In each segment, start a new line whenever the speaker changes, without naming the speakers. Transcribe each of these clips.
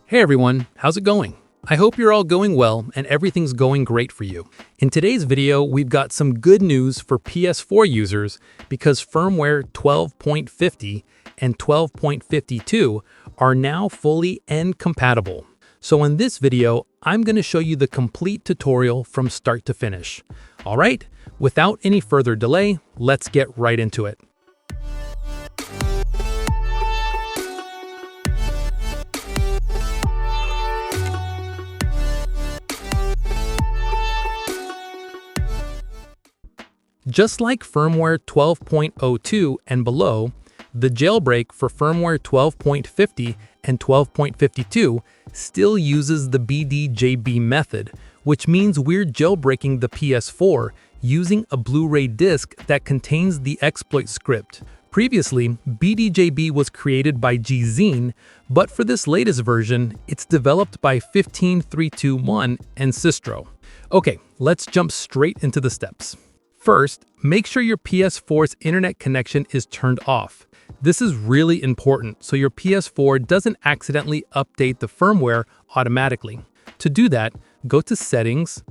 Hey everyone, how's it going? I hope you're all going well and everything's going great for you. In today's video, we've got some good news for PS4 users because firmware 12.50 and 12.52 are now fully end compatible. So in this video, I'm going to show you the complete tutorial from start to finish. All right, without any further delay, let's get right into it. Just like firmware 12.02 and below, the jailbreak for firmware 12.50 and 12.52 still uses the BDJB method, which means we're jailbreaking the PS4 using a Blu-ray disc that contains the exploit script. Previously, BDJB was created by gezine, but for this latest version, it's developed by 15321 and Sistro. Okay, let's jump straight into the steps. First, make sure your PS4's internet connection is turned off. This is really important so your PS4 doesn't accidentally update the firmware automatically. To do that, go to Settings,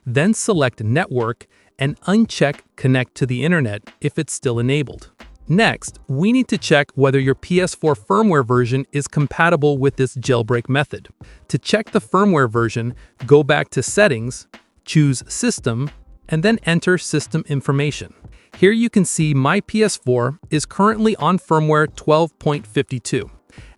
then select Network and uncheck Connect to the Internet if it's still enabled. Next, we need to check whether your PS4 firmware version is compatible with this jailbreak method. To check the firmware version, go back to Settings, choose System, and then enter system information. Here you can see my PS4 is currently on firmware 12.52.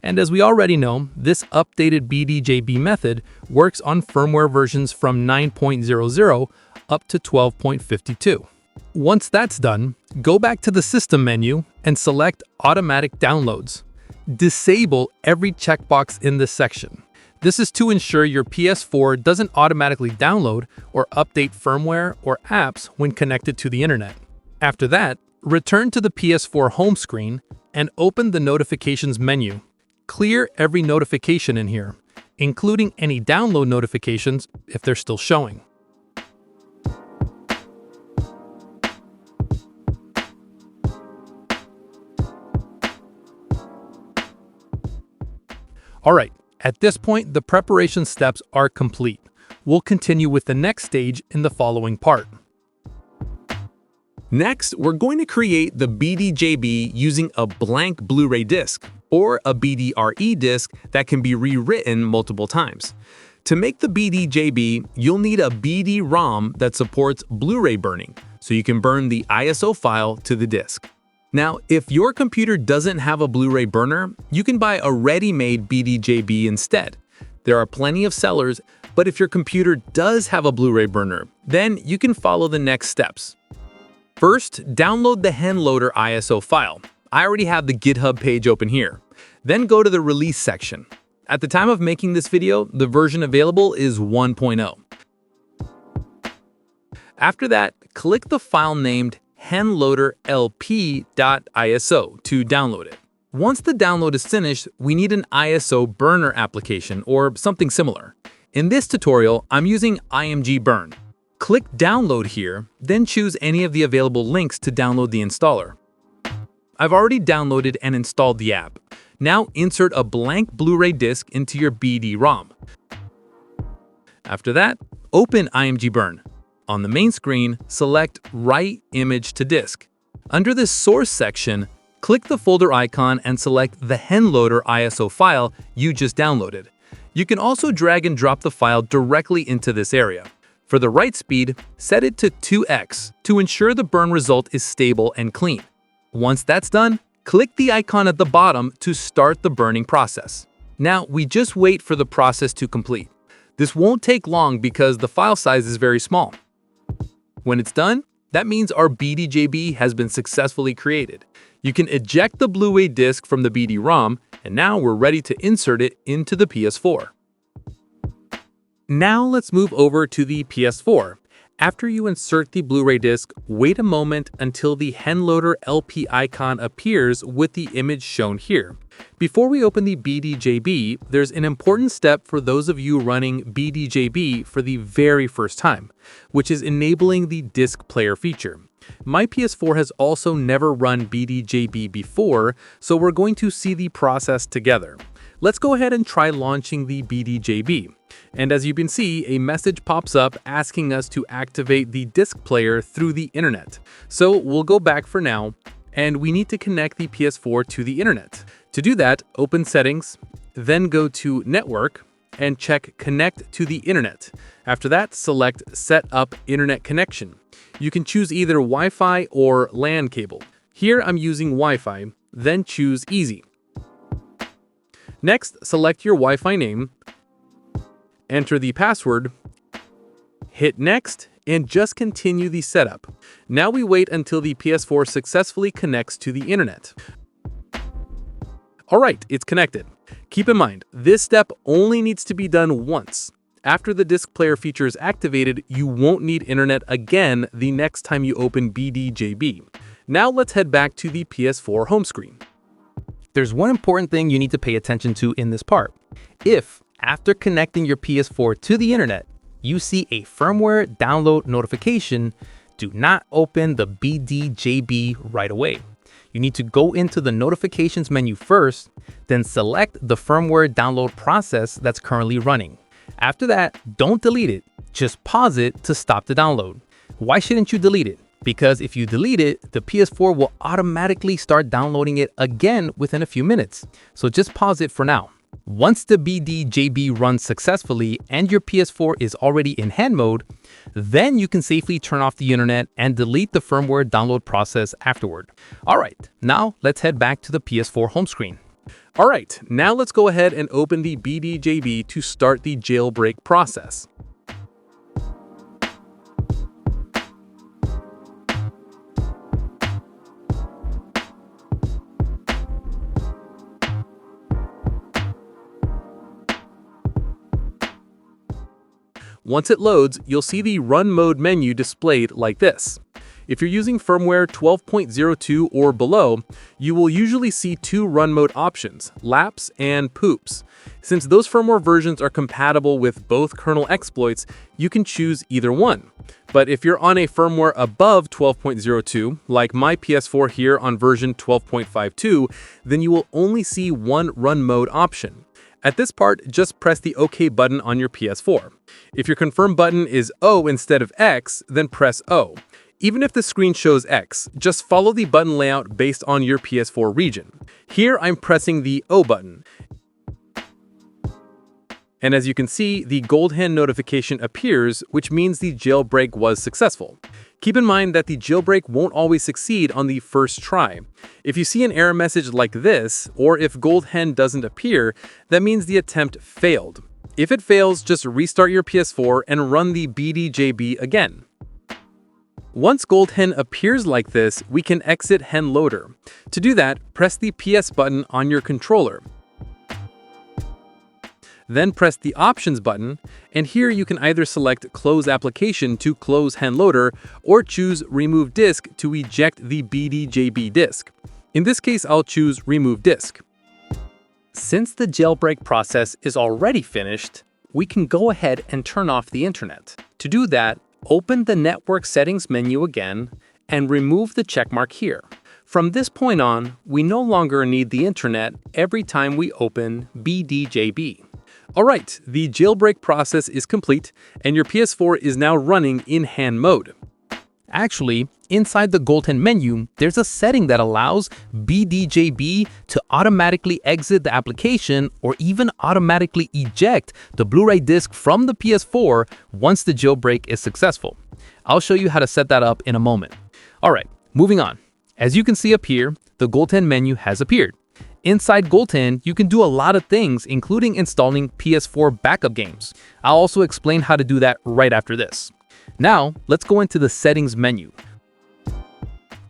And as we already know, this updated BDJB method works on firmware versions from 9.00 up to 12.52. Once that's done, go back to the System menu and select Automatic Downloads. Disable every checkbox in this section. This is to ensure your PS4 doesn't automatically download or update firmware or apps when connected to the internet. After that, return to the PS4 home screen and open the Notifications menu. Clear every notification in here, including any download notifications if they're still showing. All right. At this point, the preparation steps are complete. We'll continue with the next stage in the following part.
Next, we're going to create the BDJB using a blank Blu-ray disc or a BDRE disc that can be rewritten multiple times. To make the BDJB, you'll need a BD-ROM that supports Blu-ray burning, so you can burn the ISO file to the disc. Now, if your computer doesn't have a Blu-ray burner, you can buy a ready-made BDJB instead. There are plenty of sellers, but if your computer does have a Blu-ray burner, then you can follow the next steps. First, download the HenLoader ISO file. I already have the GitHub page open here. Then go to the release section. At the time of making this video, the version available is 1.0. After that, click the file named henloaderlp.iso to download it. Once the download is finished, we need an ISO burner application or something similar. In this tutorial, I'm using IMG Burn. Click Download here, then choose any of the available links to download the installer. I've already downloaded and installed the app. Now insert a blank Blu-ray disc into your BD-ROM. After that, open IMG Burn. On the main screen, select Write Image to Disk. Under this Source section, click the folder icon and select the HenLoader ISO file you just downloaded. You can also drag and drop the file directly into this area. For the write speed, set it to 2x to ensure the burn result is stable and clean. Once that's done, click the icon at the bottom to start the burning process. Now, we just wait for the process to complete. This won't take long because the file size is very small. When it's done, that means our BDJB has been successfully created. You can eject the Blu-ray disc from the BD-ROM, and now we're ready to insert it into the PS4. Now let's move over to the PS4. After you insert the Blu-ray disc, wait a moment until the HenLoader LP icon appears with the image shown here. Before we open the BDJB, there's an important step for those of you running BDJB for the very first time, which is enabling the disc player feature. My PS4 has also never run BDJB before, so we're going to see the process together. Let's go ahead and try launching the BDJB. And as you can see, a message pops up asking us to activate the disk player through the internet. So we'll go back for now, and we need to connect the PS4 to the internet. To do that, open Settings, then go to Network, and check Connect to the Internet. After that, select Set up Internet Connection. You can choose either Wi-Fi or LAN cable. Here I'm using Wi-Fi, then choose Easy. Next, select your Wi-Fi name, enter the password, hit Next, and just continue the setup. Now we wait until the PS4 successfully connects to the internet. Alright, it's connected. Keep in mind, this step only needs to be done once. After the disc player feature is activated, you won't need internet again the next time you open BDJB. Now let's head back to the PS4 home screen.
There's one important thing you need to pay attention to in this part. If, after connecting your PS4 to the internet, you see a firmware download notification, do not open the BDJB right away. You need to go into the notifications menu first, then select the firmware download process that's currently running. After that, don't delete it, just pause it to stop the download. Why shouldn't you delete it? Because if you delete it, the PS4 will automatically start downloading it again within a few minutes. So just pause it for now. Once the BDJB runs successfully and your PS4 is already in hand mode, then you can safely turn off the internet and delete the firmware download process afterward. Alright, now let's head back to the PS4 home screen.
Alright, now let's go ahead and open the BDJB to start the jailbreak process. Once it loads, you'll see the Run Mode menu displayed like this. If you're using firmware 12.02 or below, you will usually see two run mode options, lapse and poops. Since those firmware versions are compatible with both kernel exploits, you can choose either one. But if you're on a firmware above 12.02, like my PS4 here on version 12.52, then you will only see one run mode option. At this part, just press the OK button on your PS4. If your confirm button is O instead of X, then press O. Even if the screen shows X, just follow the button layout based on your PS4 region. Here I'm pressing the O button. And as you can see, the goldhen notification appears, which means the jailbreak was successful. Keep in mind that the jailbreak won't always succeed on the first try. If you see an error message like this, or if goldhen doesn't appear, that means the attempt failed. If it fails, just restart your PS4 and run the BDJB again. Once goldhen appears like this, we can exit hen loader. To do that, press the PS button on your controller. Then press the Options button, and here you can either select Close Application to close hen loader, or choose Remove Disk to eject the BDJB disk. In this case, I'll choose Remove Disk. Since the jailbreak process is already finished, we can go ahead and turn off the internet. To do that, open the Network Settings menu again, and remove the checkmark here. From this point on, we no longer need the internet every time we open BDJB. Alright, the jailbreak process is complete, and your PS4 is now running in hand mode.
Actually, inside the goldhen menu, there's a setting that allows BDJB to automatically exit the application or even automatically eject the Blu-ray disc from the PS4 once the jailbreak is successful. I'll show you how to set that up in a moment. Alright, moving on. As you can see up here, the goldhen menu has appeared. Inside goldhen, you can do a lot of things, including installing PS4 backup games. I'll also explain how to do that right after this. Now, let's go into the Settings menu.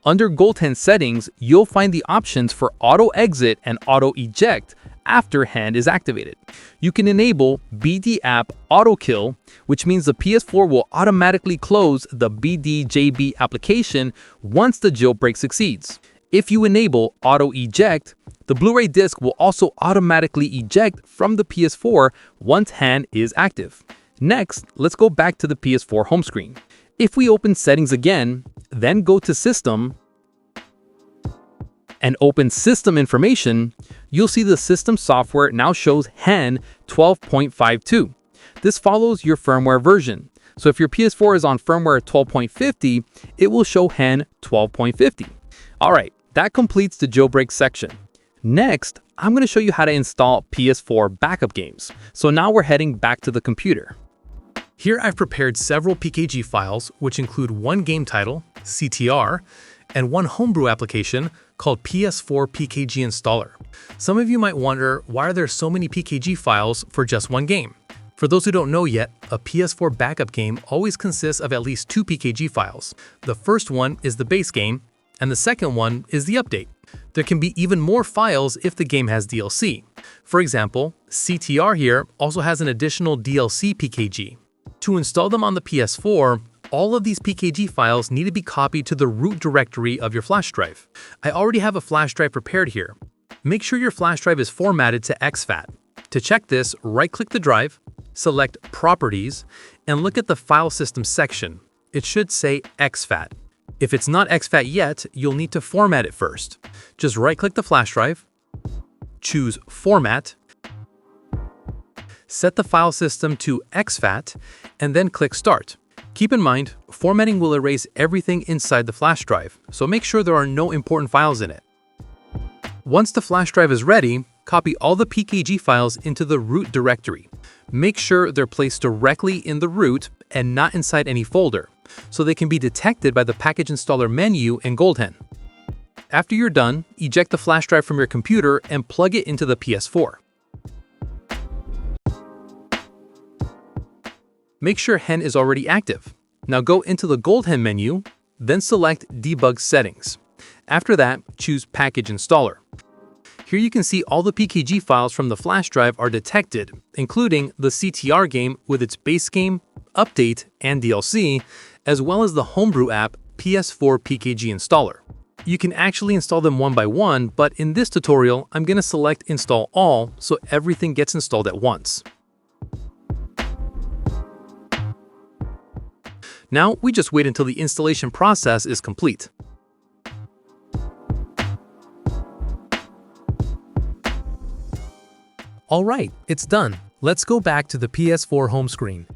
Under goldhen settings, you'll find the options for auto exit and auto eject after hand is activated. You can enable BD app auto kill, which means the PS4 will automatically close the BDJB application once the jailbreak succeeds. If you enable auto eject, the Blu-ray disc will also automatically eject from the PS4 once hand is active. Next, let's go back to the PS4 home screen. If we open Settings again, then go to System,
and open System Information, you'll see the system software now shows hen 12.52. This follows your firmware version. So if your PS4 is on firmware 12.50, it will show hen 12.50. All right, that completes the jailbreak section. Next, I'm going to show you how to install PS4 backup games. So now we're heading back to the computer.
Here I've prepared several PKG files, which include one game title, CTR, and one homebrew application called PS4 PKG Installer. Some of you might wonder, why are there so many PKG files for just one game? For those who don't know yet, a PS4 backup game always consists of at least two PKG files. The first one is the base game, and the second one is the update. There can be even more files if the game has DLC. For example, CTR here also has an additional DLC PKG. To install them on the PS4, all of these PKG files need to be copied to the root directory of your flash drive. I already have a flash drive prepared here. Make sure your flash drive is formatted to exFAT. To check this, right-click the drive, select Properties, and look at the File System section. It should say exFAT. If it's not exFAT yet, you'll need to format it first. Just right-click the flash drive, choose Format, set the file system to exFAT, and then click Start. Keep in mind, formatting will erase everything inside the flash drive, so make sure there are no important files in it. Once the flash drive is ready, copy all the PKG files into the root directory. Make sure they're placed directly in the root and not inside any folder, so they can be detected by the package installer menu in Goldhen. After you're done, eject the flash drive from your computer and plug it into the PS4. Make sure hen is already active. Now go into the Goldhen menu, then select Debug Settings. After that, choose Package Installer. Here you can see all the PKG files from the flash drive are detected, including the CTR game with its base game, update, and DLC, as well as the homebrew app PS4 PKG Installer. You can actually install them one by one, but in this tutorial, I'm going to select Install All so everything gets installed at once. Now, we just wait until the installation process is complete. All right, it's done. Let's go back to the PS4 home screen.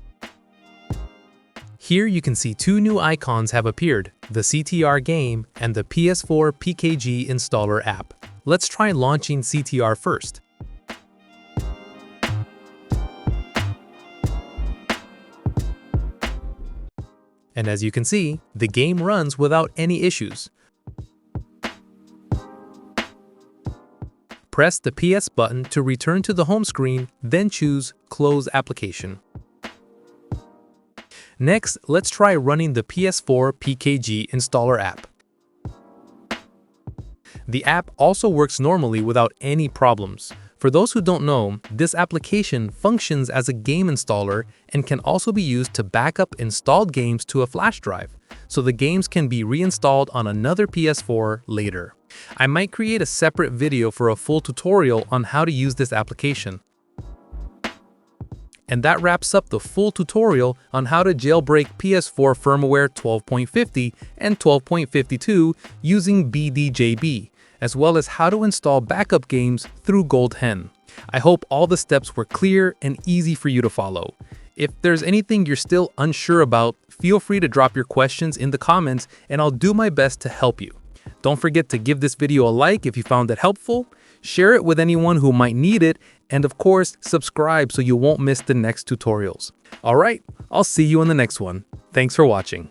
Here you can see two new icons have appeared, the CTR game and the PS4 PKG Installer app. Let's try launching CTR first. And as you can see, the game runs without any issues. Press the PS button to return to the home screen, then choose Close Application. Next, let's try running the PS4 PKG Installer app. The app also works normally without any problems. For those who don't know, this application functions as a game installer and can also be used to back up installed games to a flash drive, so the games can be reinstalled on another PS4 later. I might create a separate video for a full tutorial on how to use this application. And that wraps up the full tutorial on how to jailbreak PS4 firmware 12.50 and 12.52 using BDJB, as well as how to install backup games through Goldhen. I hope all the steps were clear and easy for you to follow. If there's anything you're still unsure about, feel free to drop your questions in the comments and I'll do my best to help you. Don't forget to give this video a like if you found it helpful, share it with anyone who might need it, and of course, subscribe so you won't miss the next tutorials. All right, I'll see you in the next one. Thanks for watching.